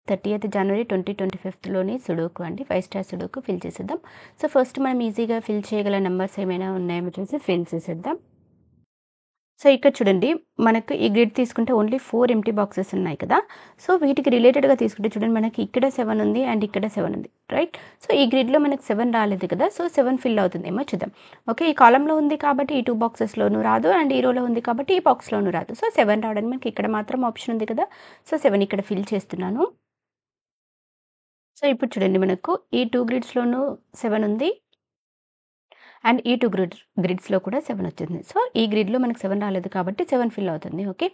30th January 2025లోని sudoku అండి. 5 star sudoku fill చేసేద్దాం. So, first మనం ఈజీగా ఫిల్ చేయగల నంబర్స్ ఏమైనా ఉన్నాయేమో చూసి ఫిల్ చేసేద్దాం. సో, ఇక్కడ చూడండి మనకు ఈ గ్రిడ్ తీసుకుంటే ఓన్లీ 4 ఎంప్టీ బాక్సెస్ ఉన్నాయి కదా! సో, వీటికి రిలేటెడ్‌గా తీసుకుంటే చూడండి మనకి ఇక్కడ 7 ఉంది అండ్ ఇక్కడ 7 ఉంది. రైట్? సో, ఈ గ్రిడ్‌లో మనకు 7 రాలేదు కదా! సో, 7 ఫిల్ అవుతుందేమో చూద్దాం. ఓకే. ఈ కాలమ్‌లో ఉంది కాబట్టి ఈ 2 బాక్సెస్‌లోనూ రాదు అండ్ ఈ రోలో ఉంది కాబట్టి ఈ బాక్స్‌లోనూ రాదు. సో, 7 రావడానికి మనకి ఇక్కడ మాత్రం ఆప్షన్ ఉంది కదా! సో, 7 ఇక్కడ ఫిల్ చేస్తున్నాను. సో, ఇప్పుడు చూడండి మనకు ఈ 2 గ్రిడ్స్‌లోనూ 7 ఉంది. అండ్ ఈ 2 గ్రిడ్స్‌లో కూడా 7 వచ్చింది. సో, ఈ గ్రిడ్‌లో మనకు 7 రాలేదు కాబట్టి 7 ఫిల్ అవుతుంది. ఓకే.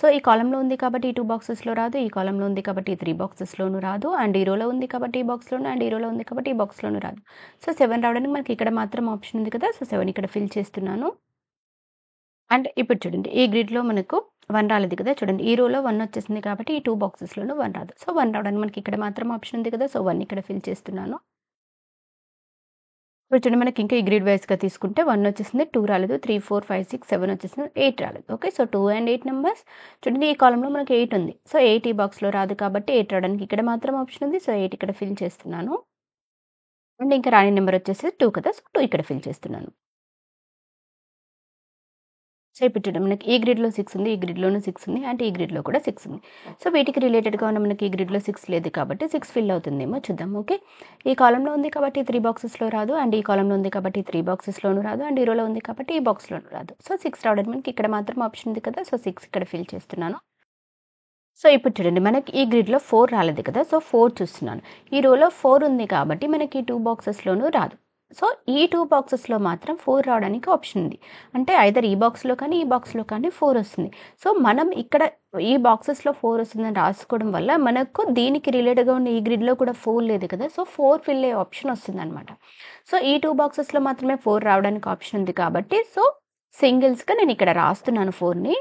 సో, ఈ కాలమ్‌లో ఉంది కాబట్టి ఈ 2 బాక్సెస్‌లో రాదు. ఈ కాలమ్‌లో ఉంది కాబట్టి ఈ 3 బాక్సెస్‌లోనూ రాదు. అండ్ ఈ రోలో ఉంది కాబట్టి ఈ బాక్స్‌లోను అండ్ ఈ రోలో ఉంది కాబట్టి ఈ బాక్స్‌లోనూ రాదు. సో, 7 రావడానికి మనకి ఇక్కడ మాత్రం ఆప్షన్ ఉంది కదా! సో, 7 ఇక్కడ ఫిల్ చేస్తున్నాను. అండ్ ఇప్పుడు చూడండి ఈ గ్రిడ్‌లో మనకు 1 రాలేదు కదా! చూడండి ఈ రోలో 1 వచ్చేసింది కాబట్టి ఈ 2 బాక్సెస్‌లోనూ 1 రాదు. సో, 1 రావడానికి మనకి ఇక్కడ మాత్రం ఆప్షన్ ఉంది కదా! సో, 1 ఇక్కడ ఫిల్ చేస్తున్నాను. ఇప్పుడు చూడండి మనకి ఇంకా ఈ గ్రిడ్ వైస్‌గా తీసుకుంటే 1 వచ్చేసింది, 2 రాలేదు, 3, 4, 5, 6, 7 వచ్చేసింది, 8 రాలేదు. ఓకే. సో, 2 అండ్ 8 నంబర్స్ చూడండి ఈ కాలమ్‌లో మనకి 8 ఉంది. సో, 8 ఈ బాక్స్‌లో రాదు కాబట్టి 8 రావడానికి ఇక్కడ మాత్రం ఆప్షన్ ఉంది. సో, 8 ఇక్కడ ఫిల్ చేస్తున్నాను. అండ్ ఇంకా రాని నెంబర్ వచ్చేసి 2 కదా! సో, 2 ఇక్కడ ఫిల్ చేస్తున్నాను. సో, ఇప్పుడు చూడండి మనకి ఈ గ్రిడ్‌లో 6 ఉంది. ఈ గ్రిడ్‌లోనూ 6 ఉంది. అండ్ ఈ గ్రిడ్‌లో కూడా 6 ఉంది. సో, వీటికి రిలేటెడ్‌గా ఉన్న మనకి ఈ గ్రిడ్‌లో 6 లేదు కాబట్టి 6 ఫిల్ అవుతుందేమో చూద్దాం. ఓకే. ఈ కాలమ్‌లో ఉంది కాబట్టి 3 బాక్సెస్‌లో రాదు. అండ్ ఈ కాలమ్‌లో ఉంది కాబట్టి 3 బాక్సెస్‌లోనూ రాదు. అండ్ ఈ రోలో ఉంది కాబట్టి ఈ బాక్స్‌లోనూ రాదు. సో, 6 రావడానికి మనకి ఇక్కడ మాత్రం ఆప్షన్ ఉంది కదా! సో, 6 ఇక్కడ ఫిల్ చేస్తున్నాను. సో, ఇప్పుడు చూడండి మనకి ఈ గ్రిడ్‌లో 4 రాలేదు కదా! సో, 4 చూస్తున్నాను. ఈ రోలో 4 ఉంది కాబట్టి మనకి 2 బాక్సెస్‌లోనూ రాదు. సో, ఈ 2 బాక్సెస్‌లో మాత్రం 4 రావడానికి ఆప్షన్ ఉంది. అంటే ఐదర్ ఈ బాక్స్‌లో కానీ, ఈ బాక్స్‌లో కానీ 4 వస్తుంది. సో, మనం ఇక్కడ ఈ బాక్సెస్‌లో 4 వస్తుందని రాసుకోవడం వల్ల మనకు దీనికి రిలేటెడ్‌గా ఉన్న ఈ గ్రిడ్‌లో కూడా 4 లేదు కదా! సో, 4 ఫిల్ అయ్యే ఆప్షన్ వస్తుందనమాట. సో, ఈ 2 బాక్సెస్‌లో మాత్రమే 4 రావడానికి ఆప్షన్ ఉంది కాబట్టి సో, సింగిల్స్‌గా నేను ఇక్కడ రాస్తున్నాను 4ని.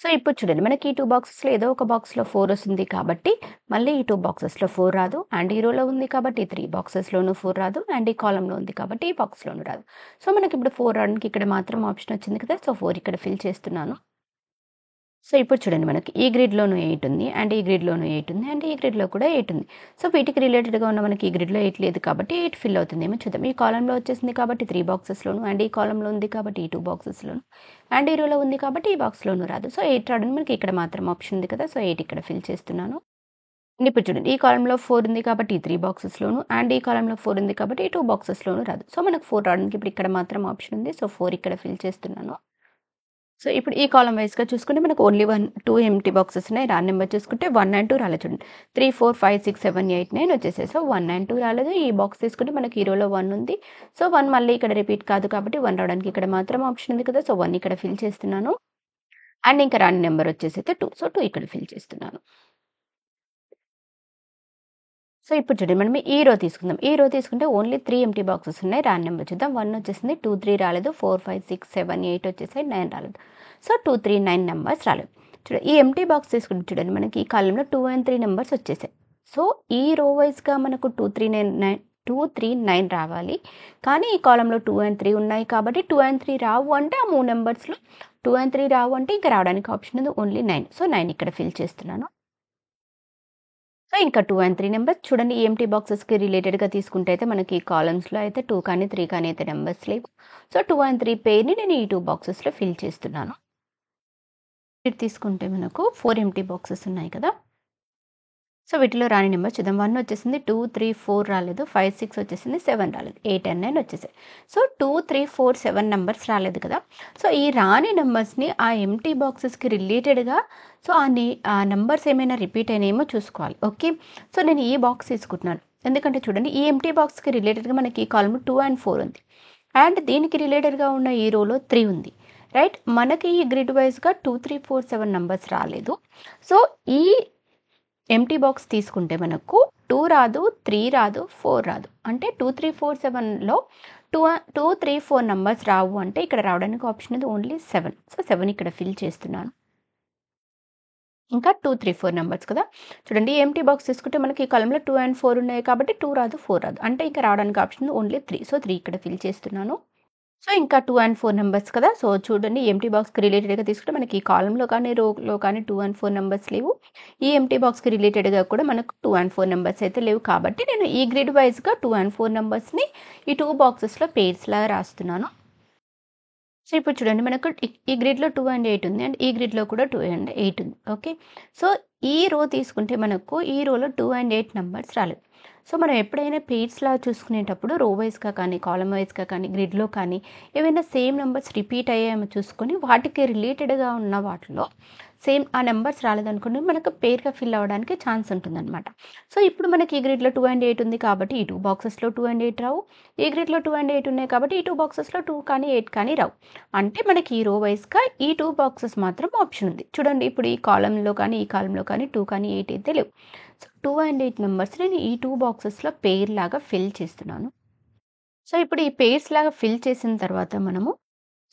సో, ఇప్పుడు చూడండి మనకి ఈ 2 బాక్సెస్‌లో ఏదో ఒక బాక్స్‌లో 4 వస్తుంది కాబట్టి, మళ్ళీ ఈ 2 బాక్సెస్‌లో 4 రాదు. అండ్ ఈ రోలో ఉంది కాబట్టి 3 బాక్సెస్‌లోనూ 4 రాదు. అండ్ ఈ కాలమ్‌లో ఉంది కాబట్టి ఈ బాక్స్‌లోనూ రాదు. సో, మనకిప్పుడు 4 రావడానికి ఇక్కడ మాత్రం ఆప్షన్ వచ్చింది కదా! సో, 4 ఇక్కడ ఫిల్ చేస్తున్నాను. సో, ఇప్పుడు చూడండి మనకి ఈ గ్రిడ్‌లోనూ 8 ఉంది. అండ్ ఈ గ్రిడ్‌లోనూ 8 ఉంది. అండ్ ఈ గ్రిడ్‌లో కూడా 8 ఉంది. సో, వీటికి రిలేటెడ్‌గా ఉన్న మనకి ఈ గ్రిడ్‌లో 8 లేదు కాబట్టి 8 ఫిల్ అవుతుందేమో చూద్దాం. ఈ కాలమ్‌లో వచ్చేసింది కాబట్టి 3 బాక్సెస్‌లోను అండ్ ఈ కాలమ్‌లో ఉంది కాబట్టి ఈ 2 బాక్సెస్‌లోను అండ్ ఈ రోలో ఉంది కాబట్టి ఈ బాక్స్‌లోనూ రాదు. సో, 8 రావడానికి మనకి ఇక్కడ మాత్రం ఆప్షన్ ఉంది కదా! సో, 8 ఇక్కడ ఫిల్ చేస్తున్నాను. అండ్ ఇప్పుడు చూడండి ఈ కాలమ్‌లో 4 ఉంది కాబట్టి ఈ 3 బాక్సెస్‌లోను అండ్ ఈ కాలమ్‌లో 4 ఉంది కాబట్టి ఈ 2 బాక్సెస్‌లోనూ రాదు. సో, మనకు 4 రావడానికి ఇప్పుడు ఇక్కడ మాత్రం ఆప్షన్ ఉంది. సో, 4 ఇక్కడ ఫిల్ చేస్తున్నాను. సో, ఇప్పుడు ఈ కాలమ్ వైస్‌గా చూసుకుంటే మనకు ఓన్లీ 2 ఎంప్టీ బాక్సెస్ ఉన్నాయి. రాని నెంబర్ చూసుకుంటే 1 అండ్ 2 రాలేదు చూడండి. 3, 4, 5, 6, 7, 8, 9 వచ్చేసాయి. సో, 1 అండ్ 2 రాలేదు. ఈ బాక్స్ తీసుకుంటే మనకి ఈ రోలో 1 ఉంది. సో, 1 మళ్ళీ ఇక్కడ రిపీట్ కాదు కాబట్టి 1 రావడానికి ఇక్కడ మాత్రం ఆప్షన్ ఉంది కదా! సో, 1 ఇక్కడ ఫిల్ చేస్తున్నాను. అండ్ ఇంకా రాని నెంబర్ వచ్చేసైతే 2. సో, 2 ఇక్కడ ఫిల్ చేస్తున్నాను. సో, ఇప్పుడు చూడండి మనం ఈ రో తీసుకుందాం. ఈ రో తీసుకుంటే ఓన్లీ 3 ఎంప్టీ బాక్సెస్ ఉన్నాయి. రాని నెంబర్ చూద్దాం. 1 వచ్చేసింది, 2, 3 రాలేదు. 4, 5, 6, 7, 8 వచ్చేసాయి. 9 రాలేదు. సో, 2, 3, 9 నంబర్స్ రాలేదు. చూడండి ఈ ఎంప్టీ బాక్స్ తీసుకుంటే చూడండి మనకి ఈ కాలమ్‌లో 2 అండ్ 3 నంబర్స్ వచ్చేసాయి. సో, ఈ రో వైస్‌గా మనకు 2, 3, 2, 3, 9 రావాలి. కానీ ఈ కాలమ్‌లో 2 అండ్ 3 ఉన్నాయి కాబట్టి 2 అండ్ 3 రావు అంటే ఆ 3 నంబర్స్‌లో 2 అండ్ 3 రావు అంటే ఇంకా రావడానికి ఆప్షన్ ఉంది ఓన్లీ 9. సో, 9 ఇక్కడ ఫిల్ చేస్తున్నాను. సో, ఇంకా 2 అండ్ 3 నంబర్స్ చూడండి ఈ ఎంప్టీ బాక్సెస్‌కి రిలేటెడ్‌గా తీసుకుంటే అయితే మనకి కాలమ్స్‌లో అయితే 2 కానీ, 3 కానీ అయితే నంబర్స్ లేవు. సో, 2 అండ్ 3 పెయిర్‌ని నేను ఈ 2 బాక్సెస్‌లో ఫిల్ చేస్తున్నాను. ఇది తీసుకుంటే మనకు 4 ఎంప్టీ బాక్సెస్ ఉన్నాయి కదా! సో, వీటిలో రాని నెంబర్ చూద్దాం. 1 వచ్చేసింది, 2, 3, 4 రాలేదు. 5, 6 వచ్చేసింది. 7 రాలేదు. 8 అండ్ 9 వచ్చేసాయి. సో, 2, 3, 4, 7 నంబర్స్ రాలేదు కదా! సో, ఈ రాని నంబర్స్‌ని ఆ ఎంప్టీ బాక్సెస్‌కి రిలేటెడ్‌గా సో, ఆ నంబర్స్ ఏమైనా రిపీట్ అయినాయేమో చూసుకోవాలి. ఓకే. సో, నేను ఈ బాక్స్ తీసుకుంటున్నాను. ఎందుకంటే చూడండి ఈ ఎంప్టీ బాక్స్‌కి రిలేటెడ్‌గా మనకి ఈ కాలమ్‌లో 2 అండ్ 4 ఉంది. అండ్ దీనికి రిలేటెడ్‌గా ఉన్న ఈ రోలో 3 ఉంది. రైట్? మనకి ఈ గ్రిడ్ వైస్‌గా 2, 3, 4, 7 నంబర్స్ రాలేదు. సో, ఈ ఎంప్టీ బాక్స్ తీసుకుంటే మనకు 2 రాదు, 3 రాదు, 4 రాదు. అంటే 2, 3, 4, 7లో 2, 3, 4 నంబర్స్ రావు అంటే ఇక్కడ రావడానికి ఆప్షన్ ఉంది ఓన్లీ 7. సో, 7 ఇక్కడ ఫిల్ చేస్తున్నాను. ఇంకా 2, 3, 4 నంబర్స్ కదా! చూడండి ఎంప్టీ బాక్స్ తీసుకుంటే మనకి ఈ కాలమ్‌లో 2 అండ్ 4 ఉన్నాయి కాబట్టి 2 రాదు, 4 రాదు. అంటే ఇంకా రావడానికి ఆప్షన్ ఉంది ఓన్లీ 3. సో, 3 ఇక్కడ ఫిల్ చేస్తున్నాను. సో, ఇంకా 2 అండ్ 4 నంబర్స్ కదా! సో, చూడండి ఎంప్టీ బాక్స్‌కి రిలేటెడ్‌గా తీసుకుంటే మనకి ఈ కాలమ్‌లో కానీ, రోలో కానీ 2 అండ్ 4 నంబర్స్ లేవు. ఈ ఎంప్టీ బాక్స్‌కి రిలేటెడ్‌గా కూడా మనకు 2 అండ్ 4 నంబర్స్ అయితే లేవు. కాబట్టి నేను ఈ గ్రిడ్ వైస్‌గా 2 అండ్ 4 నంబర్స్‌ని ఈ 2 బాక్సెస్‌లో పెయిర్స్‌లాగా రాస్తున్నాను. సో, ఇప్పుడు చూడండి మనకు ఈ గ్రిడ్‌లో 2 అండ్ 8 ఉంది. అండ్ ఈ గ్రిడ్‌లో కూడా 2 అండ్ 8 ఉంది. ఓకే. సో, ఈ రో తీసుకుంటే మనకు ఈ రోలో 2 అండ్ 8 నంబర్స్ రాలేదు. సో, మనం ఎప్పుడైనా పెయిర్స్‌లా చూసుకునేటప్పుడు రో వైస్‌గా కానీ, కాలమ్ వైస్‌గా కానీ, గ్రిడ్‌లో కానీ ఏవైనా సేమ్ నంబర్స్ రిపీట్ అయ్యాయేమో చూసుకొని వాటికి రిలేటెడ్‌గా ఉన్న వాటిలో సేమ్ ఆ నంబర్స్ రాలేదనుకోండి మనకు పెయిర్‌గా ఫిల్ అవ్వడానికి ఛాన్స్ ఉంటుందన్నమాట. సో, ఇప్పుడు మనకి ఈ గ్రిడ్‌లో 2 అండ్ 8 ఉంది కాబట్టి ఈ 2 బాక్సెస్‌లో 2 అండ్ 8 రావు. ఈ గ్రిడ్‌లో 2 అండ్ 8 ఉన్నాయి కాబట్టి ఈ 2 బాక్సెస్‌లో 2 కానీ, 8 కానీ రావు. అంటే మనకి ఈ రో వైస్‌గా ఈ 2 బాక్సెస్ మాత్రం ఆప్షన్ ఉంది. చూడండి ఇప్పుడు ఈ కాలమ్‌లో కానీ, ఈ కాలమ్‌లో కానీ 2 కానీ, 8 అయితే లేవు. సో, 2 అండ్ 8 నంబర్స్ నేను ఈ 2 బాక్సెస్‌లో పెయిర్ లాగా ఫిల్ చేస్తున్నాను. సో, ఇప్పుడు ఈ పెయిర్స్ లాగా ఫిల్ చేసిన తర్వాత మనము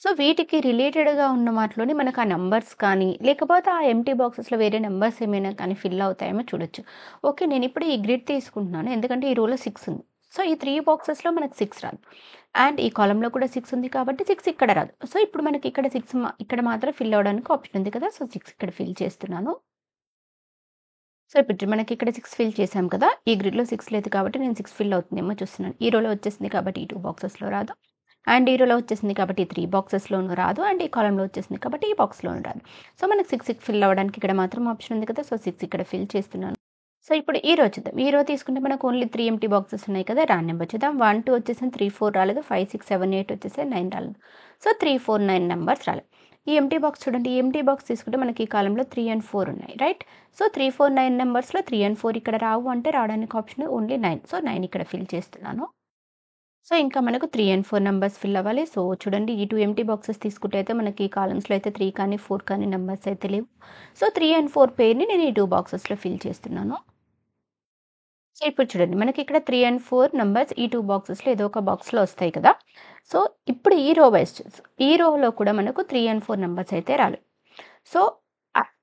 సో, వీటికి రిలేటెడ్‌గా ఉన్న వాటిలోని మనకు ఆ నంబర్స్ కానీ, లేకపోతే ఆ ఎంప్టీ బాక్సెస్‌లో వేరే నంబర్స్ ఏమైనా కానీ ఫిల్ అవుతాయేమో చూడొచ్చు. ఓకే. నేనిప్పుడు ఈ గ్రిడ్ తీసుకుంటున్నాను. ఎందుకంటే ఈ రోలో 6 ఉంది. సో, ఈ 3 బాక్సెస్‌లో మనకు 6 రాదు. అండ్ ఈ కాలమ్‌లో కూడా 6 ఉంది కాబట్టి 6 ఇక్కడ రాదు. సో, ఇప్పుడు మనకి ఇక్కడ 6 ఇక్కడ మాత్రం ఫిల్ అవ్వడానికి ఆప్షన్ ఉంది కదా! సో, 6 ఇక్కడ ఫిల్ చేస్తున్నాను. సో, ఇప్పుడు మనకి ఇక్కడ 6 ఫిల్ చేసాం కదా! ఈ గ్రిడ్‌లో 6 లేదు కాబట్టి నేను 6 ఫిల్ అవుతుందేమో చూస్తున్నాను. ఈ రోలో వచ్చేసింది కాబట్టి ఈ 2 బాక్సెస్‌లో రాదు. అండ్ ఈ రోలో వచ్చేసింది కాబట్టి ఈ 3 బాక్సెస్‌లోనూ రాదు. అండ్ ఈ కాలమ్‌లో వచ్చేసింది కాబట్టి ఈ బాక్స్‌లోనూ రాదు. సో, మనకు 6 ఫిల్ అవ్వడానికి ఇక్కడ మాత్రం ఆప్షన్ ఉంది కదా! సో, 6 ఇక్కడ ఫిల్ చేస్తున్నాను. సో, ఇప్పుడు ఈ రో చూద్దాం. ఈ రో తీసుకుంటే మనకు ఓన్లీ 3 ఎంప్టీ బాక్సెస్ ఉన్నాయి కదా! రాండ్ నెంబర్ చూద్దాం. 1, 2 వచ్చేసింది 3, 4 రాలేదు. 5, 6, 7, 8 వచ్చేసాయి 9 రాలేదు. సో, 3, 4, 9 నంబర్స్ రాలేదు. ఈ ఎంప్టీ బాక్స్ చూడండి. ఈ ఎంప్టీ బాక్స్ తీసుకుంటే మనకి ఈ కాలమ్‌లో 3 అండ్ 4 ఉన్నాయి. రైట్? సో, 3, 4, 9 నంబర్స్‌లో 3 అండ్ 4 ఇక్కడ రావు అంటే రావడానికి ఆప్షన్ ఓన్లీ 9. సో, 9 ఇక్కడ ఫిల్ చేస్తున్నాను. సో, ఇంకా మనకు 3 అండ్ 4 నంబర్స్ ఫిల్ అవ్వాలి. సో, చూడండి ఈ 2 ఎంప్టీ బాక్సెస్ తీసుకుంటే అయితే మనకి ఈ కాలమ్స్‌లో అయితే 3 కానీ, 4 కానీ నంబర్స్ అయితే లేవు. సో, 3 అండ్ 4 పెయిర్‌ని నేను ఈ 2 బాక్సెస్‌లో ఫిల్ చేస్తున్నాను. సో, ఇప్పుడు చూడండి మనకి ఇక్కడ 3 అండ్ 4 నంబర్స్ ఈ 2 బాక్సెస్‌లో ఏదో ఒక బాక్స్‌లో వస్తాయి కదా! సో, ఇప్పుడు ఈ రో వైస్ ఈ రోలో కూడా మనకు 3 అండ్ 4 నంబర్స్ అయితే రాలేదు. సో,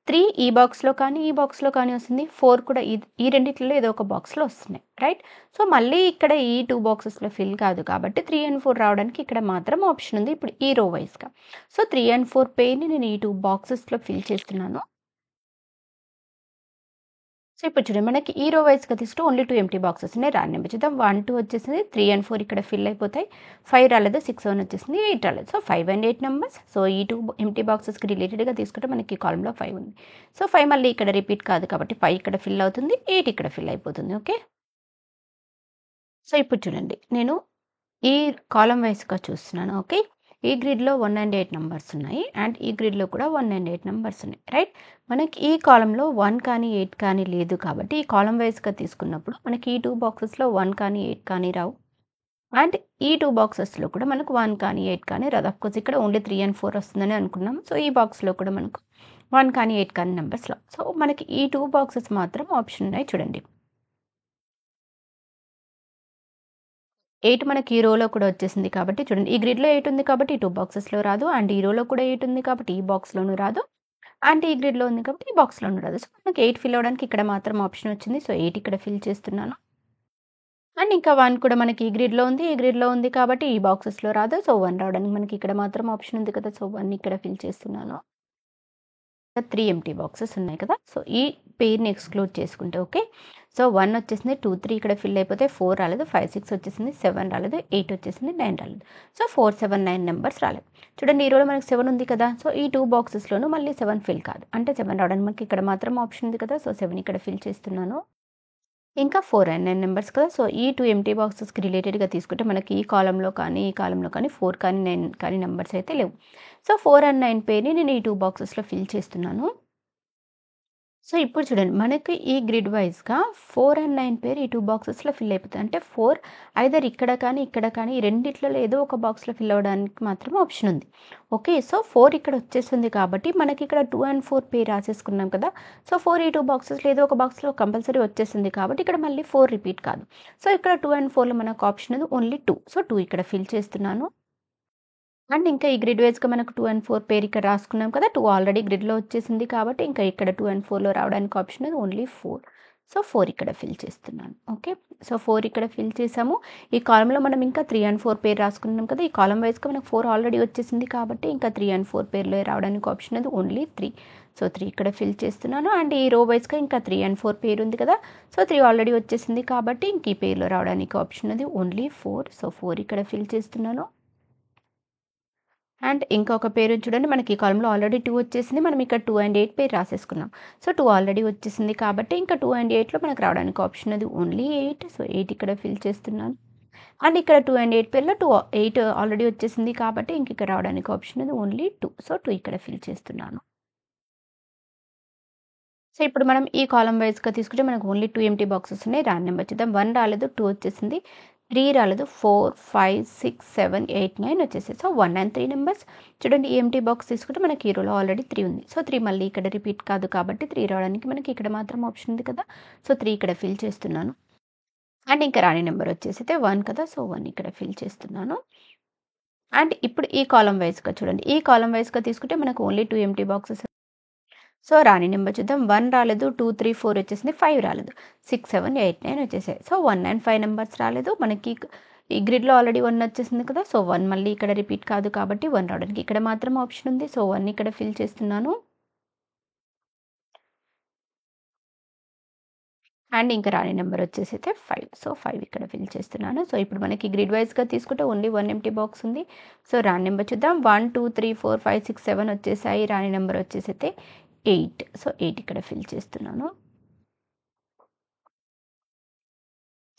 3 ఈ బాక్స్‌లో కానీ, ఈ బాక్స్‌లో కానీ వస్తుంది. 4 కూడా ఈ రెండిట్లో ఏదో ఒక బాక్స్‌లో వస్తున్నాయి. రైట్? సో, మళ్ళీ ఇక్కడ ఈ 2 బాక్సెస్‌లో ఫిల్ కాదు కాబట్టి 3 అండ్ 4 రావడానికి ఇక్కడ మాత్రం ఆప్షన్ ఉంది. ఇప్పుడు ఈ రో వైస్‌గా. సో, 3 అండ్ 4 పెయిర్‌ని నేను ఈ 2 బాక్సెస్‌లో ఫిల్ చేస్తున్నాను. సో, ఇప్పుడు చూడండి మనకి ఈ రో వైస్‌గా తీసుకుంటే ఓన్లీ 2 ఎంప్టీ బాక్సెస్ ఉన్నాయి. రాండ్ నెంబర్ చూద్దాం. 1, 2 వచ్చేసింది. 3 అండ్ 4 ఇక్కడ ఫిల్ అయిపోతాయి. 5 రాలేదు. 6, 7 వచ్చేసింది. 8 రాలేదు. So, 5 and 8 numbers. సో, ఈ 2 ఎంప్టీ బాక్సెస్‌కి రిలేటెడ్‌గా తీసుకుంటే మనకి కాలమ్‌లో 5 ఉంది. సో, 5 మళ్ళీ ఇక్కడ రిపీట్ కాదు కాబట్టి 5 ఇక్కడ ఫిల్ అవుతుంది. 8 ఇక్కడ ఫిల్ అయిపోతుంది. ఓకే. సో, ఇప్పుడు చూడండి నేను ఈ కాలమ్ వైస్‌గా చూస్తున్నాను. ఓకే. ఈ గ్రిడ్‌లో 1 అండ్ 8 నంబర్స్ ఉన్నాయి. అండ్ ఈ గ్రిడ్‌లో కూడా 1 అండ్ 8 నంబర్స్ ఉన్నాయి. రైట్? మనకి ఈ కాలమ్‌లో 1 కానీ, 8 కానీ లేదు కాబట్టి ఈ కాలమ్ వైస్‌గా తీసుకున్నప్పుడు మనకి ఈ 2 బాక్సెస్‌లో 1 కానీ, 8 కానీ రావు. అండ్ ఈ 2 బాక్సెస్‌లో కూడా మనకు 1 కానీ, 8 కానీ రాదు. అఫ్‌కోర్స్ ఇక్కడ ఓన్లీ 3 అండ్ 4 వస్తుందని అనుకున్నాం. సో, ఈ బాక్స్‌లో కూడా మనకు 1 కానీ, 8 కానీ నంబర్స్ రావు. సో, మనకి ఈ 2 బాక్సెస్ మాత్రం ఆప్షన్ ఉన్నాయి చూడండి. 8 మనకి ఈ రోలో కూడా వచ్చేసింది కాబట్టి చూడండి. ఈ గ్రిడ్‌లో 8 ఉంది కాబట్టి ఈ 2 బాక్సెస్‌లో రాదు. అండ్ ఈ రోలో కూడా 8 ఉంది కాబట్టి ఈ బాక్స్‌లోనూ రాదు. అండ్ ఈ గ్రిడ్‌లో ఉంది కాబట్టి ఈ బాక్స్‌లోనూ రాదు. సో, మనకి 8 ఫిల్ అవ్వడానికి ఇక్కడ మాత్రం ఆప్షన్ వచ్చింది. సో, 8 ఇక్కడ ఫిల్ చేస్తున్నాను. అండ్ ఇంకా 1 కూడా మనకి ఈ గ్రిడ్‌లో ఉంది. ఈ గ్రిడ్‌లో ఉంది కాబట్టి ఈ బాక్సెస్‌లో రాదు. సో, 1 రావడానికి మనకి ఇక్కడ మాత్రం ఆప్షన్ ఉంది కదా! సో, 1 ఇక్కడ ఫిల్ చేస్తున్నాను. 3 ఎంప్టీ బాక్సెస్ ఉన్నాయి కదా! సో, ఈ పెయిర్‌ని ఎక్స్‌క్లూడ్ చేసుకుంటే ఓకే. సో, 1 వచ్చేసింది. 2, 3 ఇక్కడ ఫిల్ అయిపోతే 4 రాలేదు. 5, 6 వచ్చేసింది. 7 రాలేదు. 8 వచ్చేసింది. 9 రాలేదు. సో, 4, 7, 9 నంబర్స్ రాలేదు. చూడండి ఈ రోలో మనకు 7 ఉంది కదా! సో, ఈ 2 బాక్సెస్‌లోనూ మళ్ళీ 7 ఫిల్ కాదు. అంటే 7 రావడానికి మనకి ఇక్కడ మాత్రం ఆప్షన్ ఉంది కదా! సో, 7 ఇక్కడ ఫిల్ చేస్తున్నాను. ఇంకా 4 అండ్ 9 నంబర్స్ కదా! సో, ఈ 2 ఎంప్టీ బాక్సెస్‌కి రిలేటెడ్‌గా తీసుకుంటే మనకి ఈ కాలమ్‌లో కానీ, ఈ కాలమ్‌లో కానీ 4 కానీ, 9 కానీ నంబర్స్ అయితే లేవు. సో, 4 అండ్ 9 పెయిర్‌ని నేను ఈ 2 బాక్సెస్‌లో ఫిల్ చేస్తున్నాను. సో, ఇప్పుడు చూడండి మనకి ఈ గ్రిడ్ వైస్‌గా 4 అండ్ 9 పేర్ ఈ 2 బాక్సెస్‌లో ఫిల్ అయిపోతాయి. అంటే 4 ఐదర్ ఇక్కడ కానీ, ఇక్కడ కానీ ఈ రెండిట్లలో ఏదో ఒక బాక్స్‌లో ఫిల్ అవ్వడానికి మాత్రం ఆప్షన్ ఉంది. ఓకే. సో, 4 ఇక్కడ వచ్చేసింది కాబట్టి మనకి ఇక్కడ 2 అండ్ 4 పేర్ రాసేసుకున్నాం కదా! సో, 4 ఈ 2 బాక్సెస్‌లో ఏదో ఒక బాక్స్‌లో కంపల్సరీ వచ్చేసింది కాబట్టి ఇక్కడ మళ్ళీ 4 రిపీట్ కాదు. సో, ఇక్కడ 2 అండ్ 4లో మనకు ఆప్షన్ ఉంది ఓన్లీ 2. సో, 2 ఇక్కడ ఫిల్ చేస్తున్నాను. అండ్ ఇంకా ఈ గ్రిడ్ వైస్‌గా మనకు 2 అండ్ 4 పేర్ ఇక్కడ రాసుకున్నాం కదా! 2 ఆల్రెడీ గ్రిడ్‌లో వచ్చేసింది కాబట్టి ఇంకా ఇక్కడ 2 అండ్ 4లో రావడానికి ఆప్షన్ ఉంది ఓన్లీ 4. సో 4 ఇక్కడ ఫిల్ చేస్తున్నాను. ఓకే. సో 4 ఇక్కడ ఫిల్ చేసాము. ఈ కాలమ్‌లో మనం ఇంకా 3 అండ్ 4 పేర్ రాసుకున్నాం కదా! ఈ కాలమ్ వైస్‌గా మనకు 4 ఆల్రెడీ వచ్చేసింది కాబట్టి ఇంకా 3 అండ్ 4 పేర్‌లో రావడానికి ఆప్షన్ అది ఓన్లీ 3. సో 3 ఇక్కడ ఫిల్ చేస్తున్నాను. అండ్ ఈ రో వైస్‌గా ఇంకా 3 అండ్ 4 పేర్ ఉంది కదా! సో 3 ఆల్రెడీ వచ్చేసింది కాబట్టి ఇంక ఈ పేర్‌లో రావడానికి ఆప్షన్ అది ఓన్లీ 4. సో 4 ఇక్కడ ఫిల్ చేస్తున్నాను. అండ్ ఇంకొక పేరు చూడండి, మనకి ఈ కాలమ్‌లో ఆల్రెడీ 2 వచ్చేసింది. మనం ఇక్కడ 2 అండ్ 8 పేరు రాసేసుకున్నాం. సో 2 ఆల్రెడీ వచ్చేసింది కాబట్టి ఇంకా 2 అండ్ 8లో మనకు రావడానికి ఆప్షన్ అది ఓన్లీ 8. సో 8 ఇక్కడ ఫిల్ చేస్తున్నాను. అండ్ ఇక్కడ 2 అండ్ 8 పేర్లో 8 ఆల్రెడీ వచ్చేసింది కాబట్టి ఇంక ఇక్కడ రావడానికి ఆప్షన్ అది ఓన్లీ 2. సో 2 ఇక్కడ ఫిల్ చేస్తున్నాను. సో ఇప్పుడు మనం ఈ కాలమ్ వైస్‌గా తీసుకుంటే మనకు ఓన్లీ 2 ఎంప్టీ బాక్సెస్ ఉన్నాయి. ర్యాండమ్ నెంబర్ చూద్దాం. 1 రాలేదు, 2 వచ్చేసింది. 3 రాలేదు, 4, 5, 6, 7, 8, 9 వచ్చేసాయి. సో 1 అండ్ 3 నంబర్స్ చూడండి. ఈ ఎంప్టీ బాక్స్ తీసుకుంటే మనకి ఈ రోలో ఆల్రెడీ 3 ఉంది. సో 3 మళ్ళీ ఇక్కడ రిపీట్ కాదు కాబట్టి 3 రావడానికి మనకి ఇక్కడ మాత్రం ఆప్షన్ ఉంది కదా! సో 3 ఇక్కడ ఫిల్ చేస్తున్నాను. అండ్ ఇంకా రాని నెంబర్ వచ్చేసైతే 1 కదా! సో 1 ఇక్కడ ఫిల్ చేస్తున్నాను. అండ్ ఇప్పుడు ఈ కాలమ్ వైస్‌గా చూడండి. ఈ కాలమ్ వైస్‌గా తీసుకుంటే మనకు ఓన్లీ 2 ఎంప్టీ బాక్సెస్. సో రాని నెంబర్ చూద్దాం. 1 రాలేదు, 2, 3, 4 వచ్చేసింది. 5 రాలేదు. 6, 7, 8, 9 వచ్చేసాయి. సో 1 అండ్ 5 నంబర్స్ రాలేదు. మనకి ఈ గ్రిడ్‌లో ఆల్రెడీ 1 వచ్చేసింది కదా! సో 1 మళ్ళీ ఇక్కడ రిపీట్ కాదు కాబట్టి 1 రావడానికి ఇక్కడ మాత్రం ఆప్షన్ ఉంది. సో 1 ఇక్కడ ఫిల్ చేస్తున్నాను. అండ్ ఇంకా రాని నెంబర్ వచ్చేసైతే 5. సో 5 ఇక్కడ ఫిల్ చేస్తున్నాను. సో ఇప్పుడు మనకి గ్రిడ్ వైస్‌గా తీసుకుంటే ఓన్లీ 1 ఎంప్టీ బాక్స్ ఉంది. సో రాని నెంబర్ చూద్దాం. 1, 2, 3, 4, 5, 6, 7 వచ్చేసాయి. రాని నెంబర్ వచ్చేసైతే 8. సో 8 ఇక్కడ ఫిల్ చేస్తున్నాను.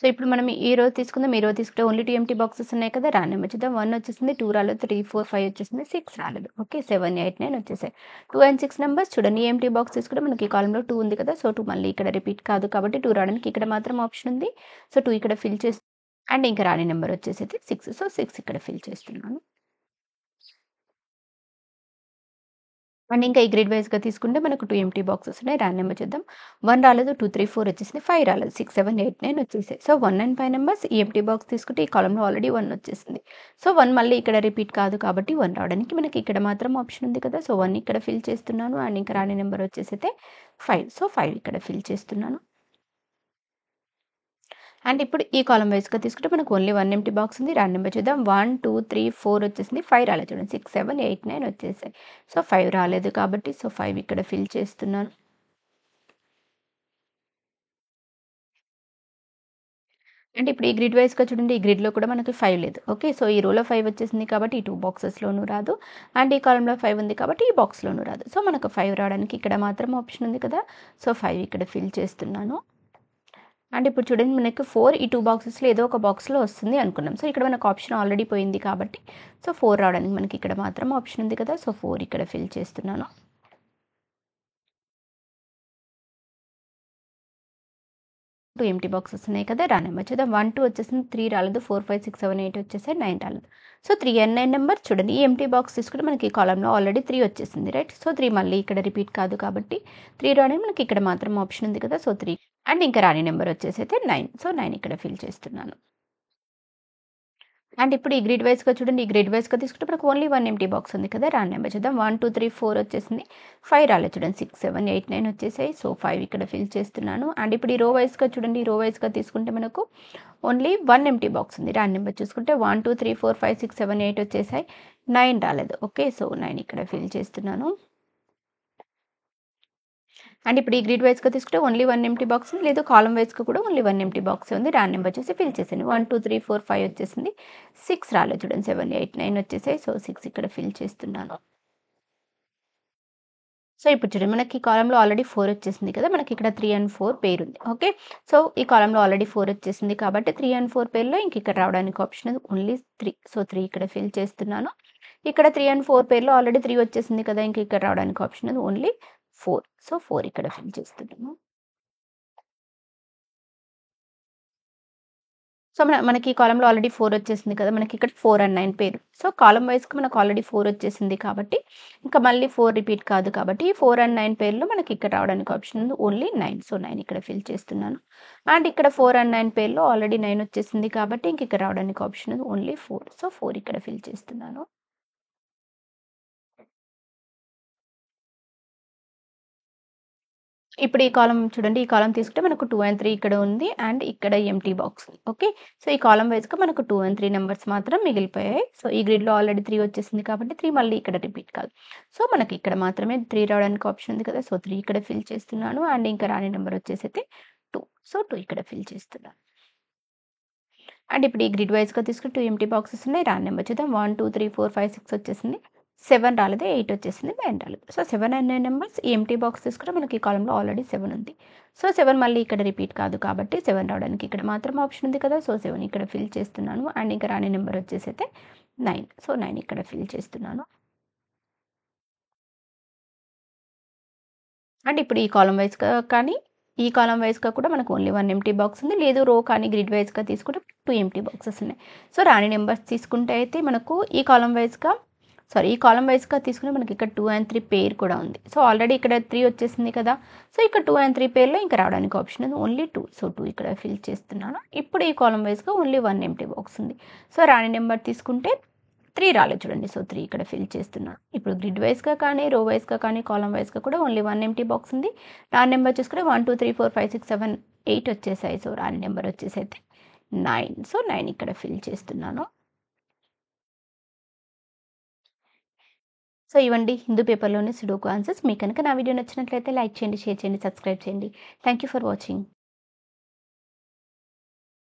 సో ఇప్పుడు మనం ఈ రో తీసుకుందాం. ఈ రో తీసుకుంటే ఓన్లీ 2 ఎంప్టీ బాక్సెస్ ఉన్నాయి కదా! రాని నెంబర్ చూద్దాం. 1 వచ్చేసింది, 2 రాలేదు, 3, 4, 5 వచ్చేసింది, 6 రాలేదు. ఓకే. 7, 8, 9 వచ్చేసాయి. 2 అండ్ 6 నంబర్స్ చూడండి. ఈ ఎంప్టీ బాక్స్ తీసుకుంటే మనకి ఈ కాలమ్‌లో 2 ఉంది కదా! సో 2 మళ్ళీ ఇక్కడ రిపీట్ కాదు కాబట్టి 2 రావడానికి ఇక్కడ మాత్రం ఆప్షన్ ఉంది. సో 2 ఇక్కడ ఫిల్ చేసి అండ్ ఇంకా రాని నెంబర్ వచ్చేసైతే 6. సో 6 ఇక్కడ ఫిల్ చేస్తున్నాను. అండ్ ఇంకా ఈ గ్రిడ్ వైస్‌గా తీసుకుంటే మనకు 2 ఎంప్టీ బాక్సెస్ ఉన్నాయి. రాని నెంబర్ చూద్దాం. 1 రాలేదు, 2, 3, 4 వచ్చేసింది. 5 రాలేదు. 6, 7, 8, 9 వచ్చేసాయి. సో 1 అండ్ 5 నంబర్స్ ఈ ఎంప్టీ బాక్స్ తీసుకుంటే ఈ కాలమ్‌లో ఆల్రెడీ 1 వచ్చేసింది. సో 1 మళ్ళీ ఇక్కడ రిపీట్ కాదు కాబట్టి 1 రావడానికి మనకి ఇక్కడ మాత్రం ఆప్షన్ ఉంది కదా! సో 1 ఇక్కడ ఫిల్ చేస్తున్నాను. అండ్ ఇంకా రాని నెంబర్ వచ్చేసైతే 5. సో 5 ఇక్కడ ఫిల్ చేస్తున్నాను. అండ్ ఇప్పుడు ఈ కాలమ్ వైస్‌గా తీసుకుంటే మనకు ఓన్లీ 1 ఎంప్టీ బాక్స్ ఉంది. రాని నెంబర్ చూద్దాం. 1, 2, 3, 4 వచ్చేసింది. 5 రాలేదు చూడండి. 6, 7, 8, 9 వచ్చేసాయి. సో 5 రాలేదు కాబట్టి సో 5 ఇక్కడ ఫిల్ చేస్తున్నాను. అంటే ఇప్పుడు ఈ గ్రిడ్ వైస్‌గా చూడండి. ఈ గ్రిడ్‌లో కూడా మనకి 5 లేదు. ఓకే. సో ఈ రోలో 5 వచ్చేసింది కాబట్టి ఈ 2 బాక్సెస్‌లోనూ రాదు. అండ్ ఈ కాలమ్‌లో 5 ఉంది కాబట్టి ఈ బాక్స్‌లోనూ రాదు. సో మనకు 5 రావడానికి ఇక్కడ మాత్రం ఆప్షన్ ఉంది కదా! సో 5 ఇక్కడ ఫిల్ చేస్తున్నాను. అండ్ ఇప్పుడు చూడండి మనకి 4 ఈ 2 బాక్సెస్‌లో ఏదో ఒక బాక్స్‌లో వస్తుంది అనుకున్నాం. సో ఇక్కడ మనకు ఆప్షన్ ఆల్రెడీ పోయింది కాబట్టి సో 4 రావడానికి మనకి ఇక్కడ మాత్రం ఆప్షన్ ఉంది కదా! సో 4 ఇక్కడ ఫిల్ చేస్తున్నాను. 2 ఎంప్టీ బాక్సెస్ ఉన్నాయి కదా! రాని నెంబర్ చూద్దాం. 1, 2 వచ్చేసింది. 3 రాలేదు. 4, 5, 6, 7, 8 వచ్చేసాయి. 9 రాలేదు. సో 3 అండ్ 9 నెంబర్ చూడండి. ఈ ఎంప్టీ బాక్స్ తీసుకుంటే మనకి ఈ కాలమ్‌లో ఆల్రెడీ 3 వచ్చేసింది. రైట్. సో 3 మళ్ళీ ఇక్కడ రిపీట్ కాదు కాబట్టి 3 రావడానికి మనకి ఇక్కడ మాత్రం ఆప్షన్ ఉంది కదా! సో 3 అండ్ ఇంకా రాని నెంబర్ వచ్చేసైతే 9. సో 9 ఇక్కడ ఫిల్ చేస్తున్నాను. అండ్ ఇప్పుడు ఈ గ్రిడ్ వైస్‌గా చూడండి. ఈ గ్రిడ్ వైస్‌గా తీసుకుంటే మనకు ఓన్లీ 1 ఎంప్టీ బాక్స్ ఉంది కదా! రాని నెంబర్ చూద్దాం. 1, 2, 3, 4 వచ్చేసింది. 5 రాలేదు చూడండి. 6, 7, 8, 9 వచ్చేసాయి. సో 5 ఇక్కడ ఫిల్ చేస్తున్నాను. అండ్ ఇప్పుడు ఈ రో వైస్‌గా చూడండి. ఈ రో వైస్‌గా తీసుకుంటే మనకు ఓన్లీ 1 ఎంప్టీ బాక్స్ ఉంది. రాని నెంబర్ చూసుకుంటే 1, 2, 3, 4, 5, 6, 7, 8 వచ్చేసాయి. 9 రాలేదు. ఓకే. సో 9 ఇక్కడ ఫిల్ చేస్తున్నాను. అండ్ ఇప్పుడు ఈ గ్రిడ్ వైస్‌గా తీసుకుంటే ఓన్లీ 1 ఎంప్టీ బాక్స్ ఉంది. లేదు కాలమ్ వైస్‌గా కూడా ఓన్లీ 1 ఎంప్టీ బాక్సే ఉంది. రాని నెంబర్ చూసి ఫిల్ చేశాను. 1, 2, 3, 4, 5 వచ్చేసింది. 6 రాలేదు చూడండి. 7, 8, 9 వచ్చేసాయి. సో 6 ఇక్కడ ఫిల్ చేస్తున్నాను. సో ఇప్పుడు చూడండి మనకి ఈ కాలమ్‌లో ఆల్రెడీ 4 వచ్చేసింది కదా! మనకి ఇక్కడ 3 అండ్ 4 పేర్ ఉంది. ఓకే. సో ఈ కాలమ్‌లో ఆల్రెడీ 4 వచ్చేసింది కాబట్టి 3 అండ్ 4 పేర్‌లో ఇంక ఇక్కడ రావడానికి ఆప్షన్ ఉంది ఓన్లీ 3. సో 3 ఇక్కడ ఫిల్ చేస్తున్నాను. ఇక్కడ 3 అండ్ 4 పేర్‌లో ఆల్రెడీ 3 వచ్చేసింది కదా! ఇంక ఇక్కడ రావడానికి ఆప్షన్ ఉంది ఓన్లీ 4. సో 4 ఇక్కడ ఫిల్ చేస్తున్నాను. సో మనకి ఈ కాలమ్‌లో ఆల్రెడీ 4 వచ్చేసింది కదా! మనకి ఇక్కడ 4 అండ్ 9 పేరు. సో కాలమ్ వైస్‌గా మనకు ఆల్రెడీ 4 వచ్చేసింది కాబట్టి ఇంకా మళ్ళీ 4 రిపీట్ కాదు కాబట్టి 4 అండ్ 9 పేర్లో మనకి ఇక్కడ రావడానికి ఆప్షన్ ఉంది ఓన్లీ 9. సో 9 ఇక్కడ ఫిల్ చేస్తున్నాను. అండ్ ఇక్కడ 4 అండ్ 9 పేర్లో ఆల్రెడీ 9 వచ్చేసింది కాబట్టి ఇంక ఇక్కడ రావడానికి ఆప్షన్ ఉంది ఓన్లీ 4. సో 4 ఇక్కడ ఫిల్ చేస్తున్నాను. ఇప్పుడు ఈ కాలమ్ చూడండి. ఈ కాలమ్ తీసుకుంటే మనకు 2 అండ్ 3 ఇక్కడ ఉంది అండ్ ఇక్కడ ఎంప్టీ బాక్స్ ఉంది. ఓకే. సో, ఈ కాలమ్ వైస్‌గా మనకు 2 అండ్ 3 నంబర్స్ మాత్రం మిగిలిపోయాయి. సో, ఈ గ్రిడ్‌లో ఆల్రెడీ 3 వచ్చేసింది కాబట్టి 3 మళ్ళీ ఇక్కడ రిపీట్ కాదు. సో, మనకి ఇక్కడ మాత్రమే 3 రావడానికి ఆప్షన్ ఉంది కదా! సో, 3 ఇక్కడ ఫిల్ చేస్తున్నాను అండ్ ఇంకా రాని నంబర్ వచ్చేసైతే 2. సో, 2 ఇక్కడ ఫిల్ చేస్తున్నాను. అండ్ ఇప్పుడు ఈ గ్రిడ్ వైస్‌గా తీసుకుంటే 2 ఎంప్టీ బాక్సెస్ ఉన్నాయి. రాని నంబర్ చూద్దాం. 1, 2, 3, 4, 5, 6 వచ్చేసింది. 7 రాలేదు. 8 వచ్చేసింది. 9 రాలేదు. సో, 7 అండ్ 9 నంబర్స్ ఈ ఎంప్టీ బాక్స్ తీసుకుంటే మనకి ఈ కాలమ్‌లో ఆల్రెడీ 7 ఉంది. సో, 7 మళ్ళీ ఇక్కడ రిపీట్ కాదు కాబట్టి 7 రావడానికి ఇక్కడ మాత్రం ఆప్షన్ ఉంది కదా! సో, 7 ఇక్కడ ఫిల్ చేస్తున్నాను అండ్ ఇంకా రాని నంబర్ వచ్చేసైతే 9. సో, 9 ఇక్కడ ఫిల్ చేస్తున్నాను. అండ్ ఇప్పుడు ఈ కాలమ్ వైస్‌గా కానీ, ఈ కాలమ్ వైస్‌గా కూడా మనకు ఓన్లీ 1 ఎంప్టీ బాక్స్ ఉంది. లేదు రో కానీ గ్రిడ్ వైస్‌గా తీసుకుంటే 2 ఎంప్టీ బాక్సెస్ ఉన్నాయి. సో, రాని నంబర్స్ తీసుకుంటే అయితే మనకు ఈ కాలమ్ వైస్‌గా ఈ కాలమ్ వైస్‌గా తీసుకుంటే మనకి ఇక్కడ 2 అండ్ 3 పెయిర్ కూడా ఉంది. సో, ఆల్రెడీ ఇక్కడ 3 వచ్చేసింది కదా! సో, ఇక్కడ 2 అండ్ 3 పెయిర్‌లో ఇంకా రావడానికి ఆప్షన్ ఉంది. ఓన్లీ 2. సో, 2 ఇక్కడ ఫిల్ చేస్తున్నాను. ఇప్పుడు ఈ కాలమ్ వైస్‌గా ఓన్లీ 1 ఎంప్టీ బాక్స్ ఉంది. సో, రాని నంబర్ తీసుకుంటే 3 రాలేదు చూడండి. సో, 3 ఇక్కడ ఫిల్ చేస్తున్నాను. ఇప్పుడు గ్రిడ్ వైస్‌గా కానీ, రో వైస్‌గా కానీ, కాలమ్ వైస్‌గా కూడా ఓన్లీ 1 ఎంప్టీ బాక్స్ ఉంది. రాని నంబర్ చూసుకుంటే 1, 2, 3, 4, 5, 6, 7, 8 వచ్చేసాయి. సో, రాని నంబర్ వచ్చేసైతే 9. సో, 9 ఇక్కడ ఫిల్ చేస్తున్నాను. సో, ఇవండి హిందూ పేపర్‌లోని సుడోకు ఆన్సర్స్. మీకు కనుక నా వీడియో నచ్చినట్లయితే లైక్ చేయండి, షేర్ చేయండి, సబ్స్క్రైబ్ చేయండి. Thank you for watching.